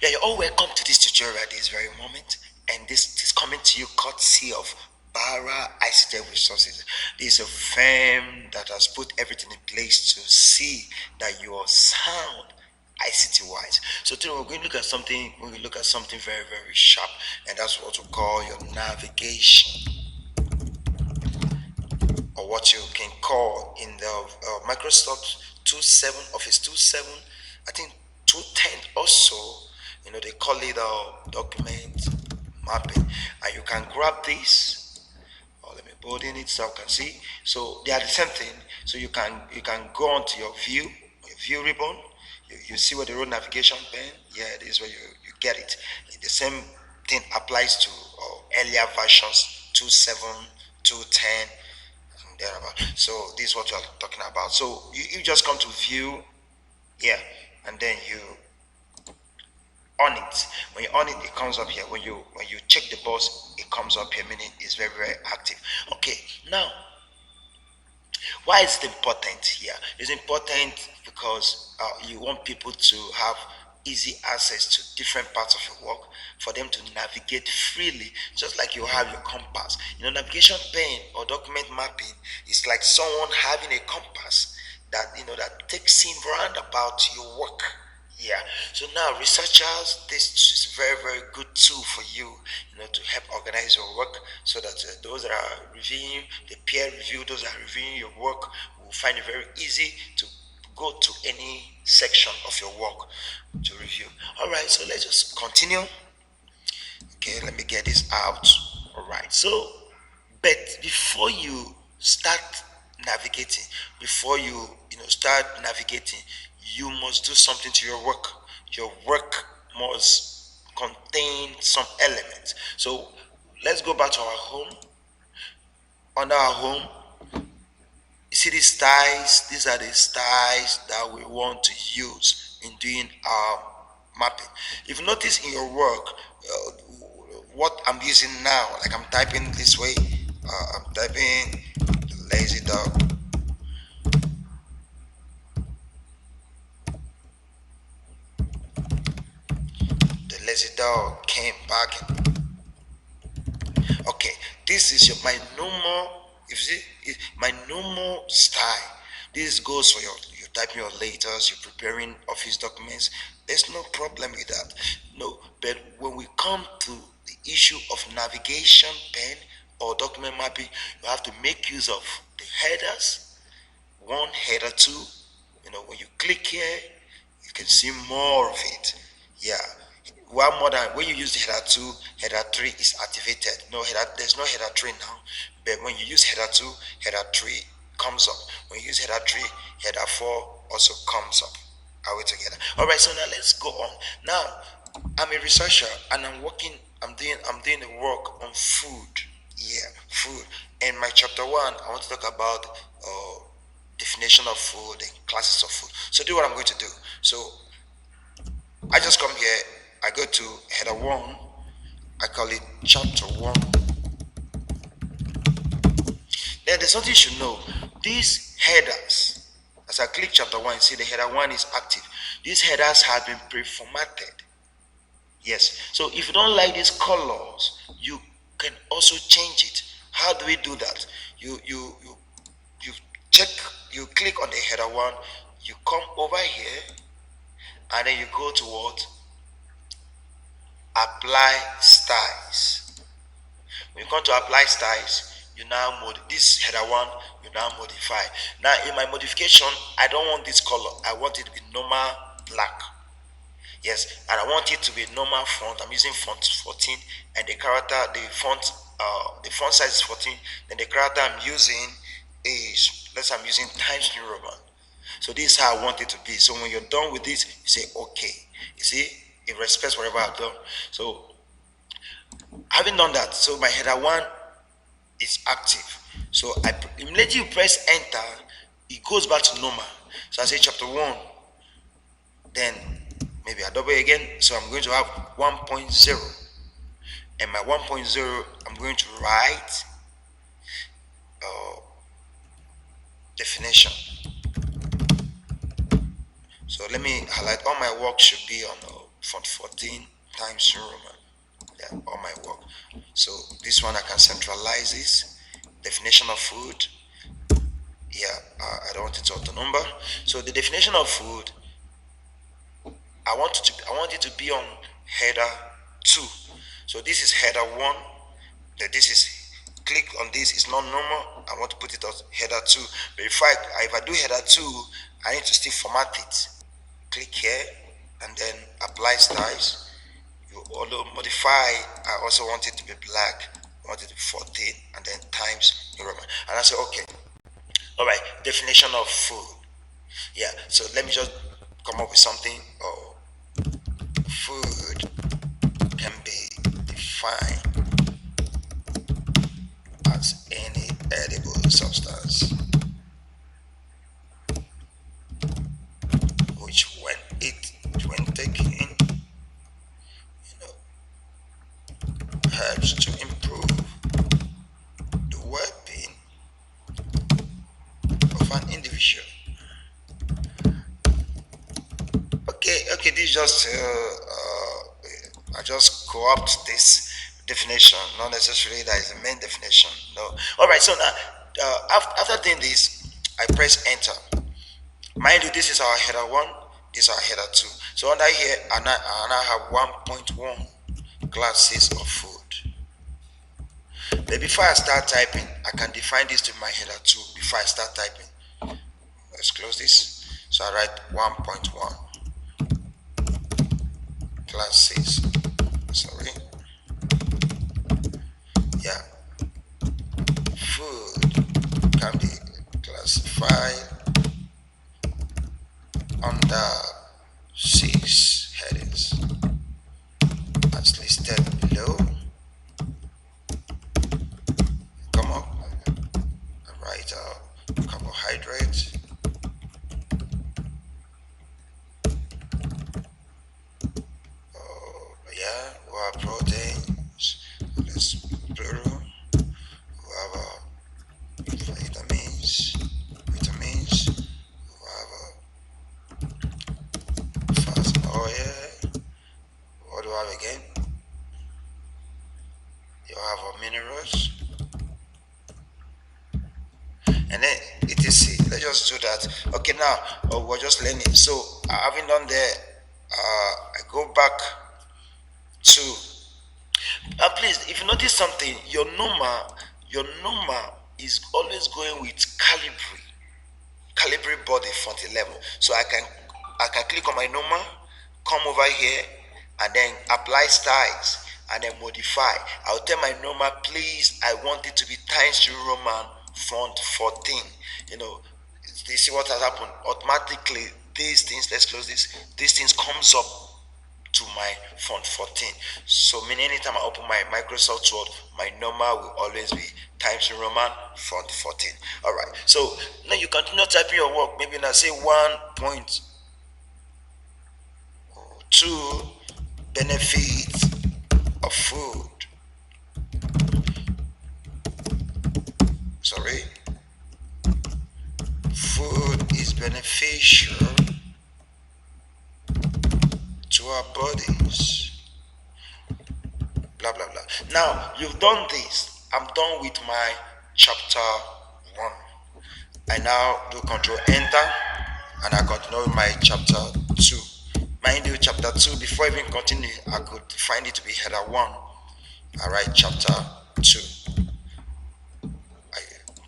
Yeah, you're all welcome to this tutorial at this very moment, and this is coming to you courtesy of Bara ICT Resources. This is a firm that has put everything in place to see that you are sound ICT wise. So today we're going to look at something. We're going to look at something very very sharp, and that's what we call your navigation, or what you can call in the Microsoft 27 Office 27, I think 210 or so. They call it document mapping, and you can grab this. Or let me put in it so I can see. So they are the same thing. So you can go onto your view ribbon. You see where the road navigation pen. Yeah, this is where you get it. The same thing applies to earlier versions 27, 210 thereabout. So this is what we are talking about. So you just come to view, yeah, and then you on it. When you on it, it comes up here. When you check the box, it comes up here, meaning it's very very active. Okay, now why is it important here? It's important because you want people to have easy access to different parts of your work, for them to navigate freely, just like you have your compass. Navigation pen or document mapping is like someone having a compass that takes him round about your work. Yeah. So now, researchers, this is a very, very good tool for you, to help organize your work, so that those that are reviewing, the peer review, those that are reviewing your work, will find it very easy to go to any section of your work to review. All right. So let's just continue. Okay. Let me get this out. All right. So, but before you start navigating, before you start navigating, you must do something to your work. Your work must contain some elements. So let's go back to our home. Under our home, you see these styles. These are the styles that we want to use in doing our mapping. If you notice in your work, what I'm using now, like I'm typing this way, I'm typing lazy dog. The lazy dog came back. Okay, this is my normal. If you see, my normal style. This goes for you typing your letters, you're preparing office documents. There's no problem with that. No, but when we come to the issue of navigation pen or document mapping, you have to make use of the headers. One, header two. When you click here, you can see more of it. Yeah. One more than when you use the header two, header three is activated. There's no header three now. But when you use header two, header three comes up. When you use header three, header four also comes up. Are we together? All right. So now let's go on. Now, I'm a researcher and I'm doing the work on food. Yeah, food. And my chapter one, I want to talk about definition of food and classes of food. So do what I'm going to do. So I just come here, I go to header one, I call it chapter one. Then there's something you should know. These headers, as I click chapter one, see the header one is active. These headers have been pre-formatted. Yes. So if you don't like these colors, you can also change it. How do we do that? You check, you click on the header one, you come over here, and then you go to what? Apply styles. When you come to apply styles, you now this header one, you now modify. Now in my modification, I don't want this color. I want it to be normal black. Yes, and I want it to be normal font. I'm using font 14, and the font size is 14. Then the character I'm using is, I'm using Times New Roman. So this is how I want it to be. So when you're done with this, you say okay. You see, it respects whatever I've done. So having done that, so my header one is active. So immediately you press enter, it goes back to normal. So I say chapter one, then maybe I double again. So I'm going to have 1.0, and my 1.0, I'm going to write definition. So let me highlight all my work should be on font 14 times New Roman. Yeah, all my work. So this one I can centralize this. Definition of food. Yeah, I don't want it to auto number. So the definition of food, I want it to be on header two. So this is header one. This is click on this. It's not normal. I want to put it on header two. But if I do header two, I need to still format it. Click here and then apply styles. You although modify. I also want it to be black. I want it to be 14 and then times New Roman. And I say okay. All right. Definition of food. Yeah. So let me just come up with something. Oh, food can be defined as any edible substance which when taken, helps to improve the well-being of an individual. Okay, this is just I just co-opt this definition, not necessarily that is the main definition. No. All right. So now, after doing this, I press enter. Mind you, this is our header one. This is our header two. So under here, I now have 1.1 classes of food. But before I start typing, I can define this to my header two. Before I start typing, let's close this. So I write 1.1 classes. Sorry. Yeah. Food can be classified under 6 headings as listed below. Come up and write carbohydrate, we have proteins, let's plural, we have vitamins, we have fat and oil. What do we have again? You have minerals, and then etc. Let's just do that. Okay, now we're just learning. So having done there, I go back to please, if you notice something, your normal is always going with Calibri body font 11. So I can click on my normal, come over here, and then apply styles and then modify. I'll tell my normal, please, I want it to be Times New Roman font 14. You see what has happened? Automatically, these things, let's close this, these things comes up to my font 14. So meaning anytime I open my Microsoft Word, my normal will always be Times New Roman font 14. All right. So now you continue typing your work. Maybe now say 1.2 benefits of food. Sorry. Food is beneficial to our bodies. Blah blah blah. Now you've done this. I'm done with my chapter 1. I now do Control Enter and I continue with my chapter 2. Mind you, chapter 2, before I even continue, I could find it to be header 1. I write chapter 2. I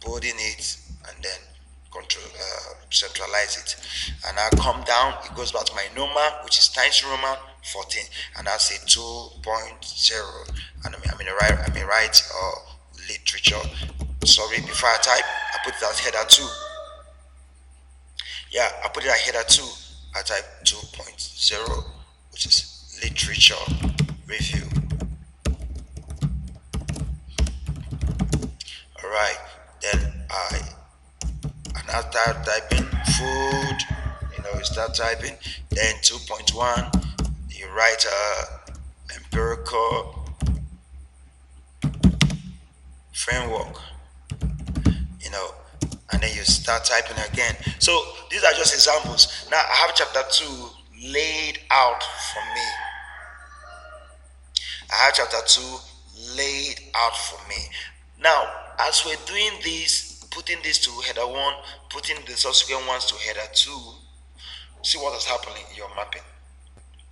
bolding it and then control centralize it, and I come down. It goes back to my normal, which is Times Roman 14, and I say 2.0, and I mean write literature. Sorry, before I type, I put it as header 2. Yeah, I put it as header 2. I type 2.0, which is literature review. All right, then I start typing food. You start typing. Then 2.1, you write empirical framework. And then you start typing again. So these are just examples. Now I have chapter 2 laid out for me. I have chapter 2 laid out for me. Now, as we're doing this, putting this to header 1, putting the subsequent ones to header 2, see what is happening in your mapping.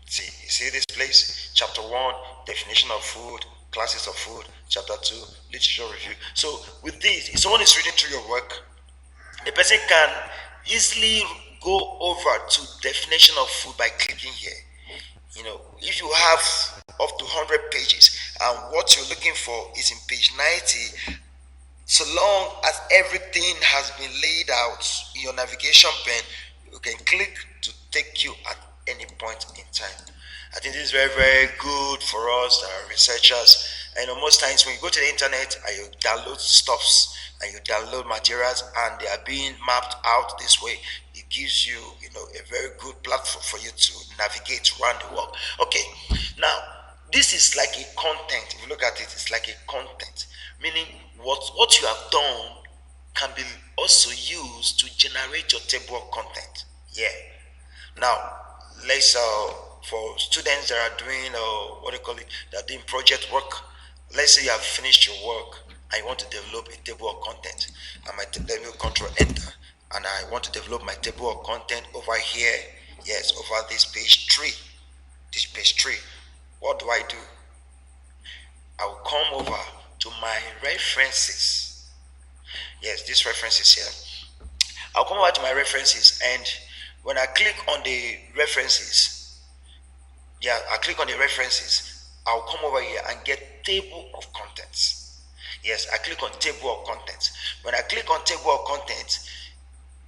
See, you see this place? Chapter 1, definition of food, classes of food. Chapter 2, literature review. So with this, if someone is reading through your work, the person can easily go over to definition of food by clicking here. If you have up to 100 pages and what you're looking for is in page 90, so long as everything has been laid out in your navigation pen, you can click to take you at any point in time. I think this is very, very good for us that are researchers. Most times when you go to the internet and you download stuffs and you download materials and they are being mapped out this way, it gives you, a very good platform for you to navigate around the world. Okay, now this is like a content. If you look at it, it's like a content, meaning what you have done can be also used to generate your table of content. Yeah. Now, let's for students that are doing what do you call it? That are doing project work. Let's say you have finished your work and you want to develop a table of content. And let me control enter, and I want to develop my table of content over here. Yes, over this page 3. This page 3. What do I do? I will come over to my references. Yes, these references here. I'll come over to my references, and when I click on the references, I click on the references, I'll come over here and get table of contents. Yes, I click on table of contents. When I click on table of contents,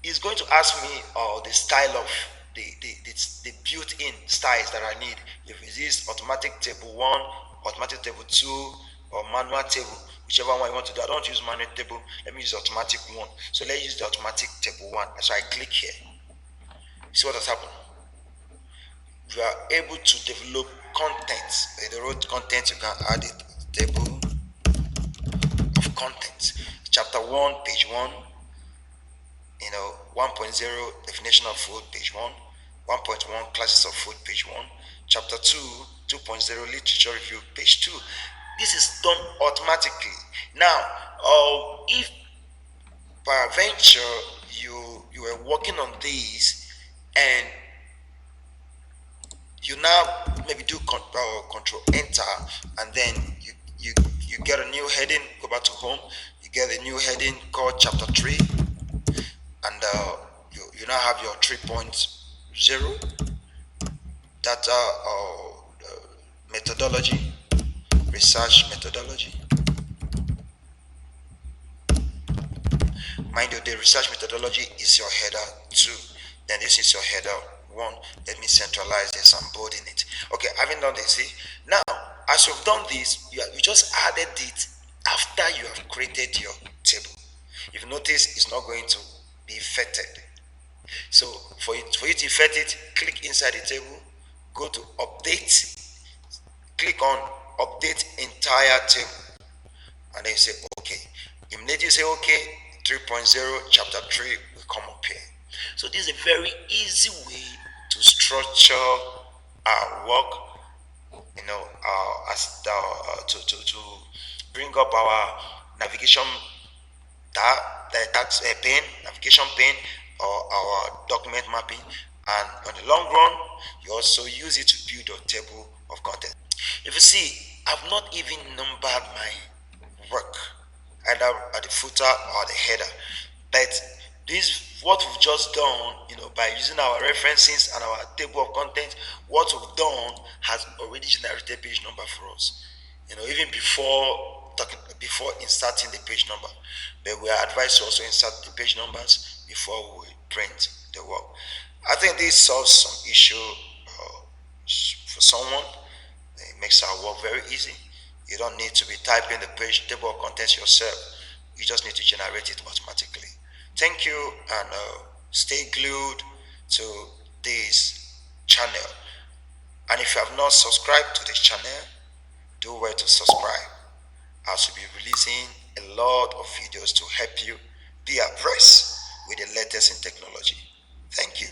it's going to ask me the style of the built-in styles that I need. If it is automatic table 1, automatic table 2, or manual table, whichever one you want to do. I don't use manual table. Let me use automatic one. So let's use the automatic table 1. So I click here. See what has happened? You are able to develop content. In the road content, you can add it table of content. Chapter 1, page 1. 1.0 definition of food, page 1. 1.1 classes of food, page 1. Chapter 2, 2.0 literature review, page 2. This is done automatically. Now, if peradventure you were working on these and you now maybe do control enter, and then you get a new heading, go back to home, you get a new heading called chapter 3, and you now have your 3.0 data methodology, research methodology. Mind you, the research methodology is your header 2. Then this is your header 1. Let me centralize this and bold in it. Okay, having done this, see, now as you've done this, you just added it after you have created your table. If you notice, it's not going to be affected. So for you to effect it, click inside the table, go to update, click on update entire table, and then you say okay. Immediately you say okay, 3.0 chapter 3 will come up here. So this is a very easy way to structure our work, to bring up our navigation pane, navigation pane, or our document mapping, and on the long run, you also use it to build your table of content. If you see, I've not even numbered my work, either at the footer or the header, but this what we've just done, by using our references and our table of content, what we've done has already generated page number for us. Even before inserting the page number, but we are advised to also insert the page numbers before we print the work. I think this solves some issue for someone. It makes our work very easy. You don't need to be typing the page table of contents yourself. You just need to generate it automatically. Thank you, and stay glued to this channel. And if you have not subscribed to this channel, do well to subscribe, as we'll be releasing a lot of videos to help you be abreast with the latest in technology. Thank you.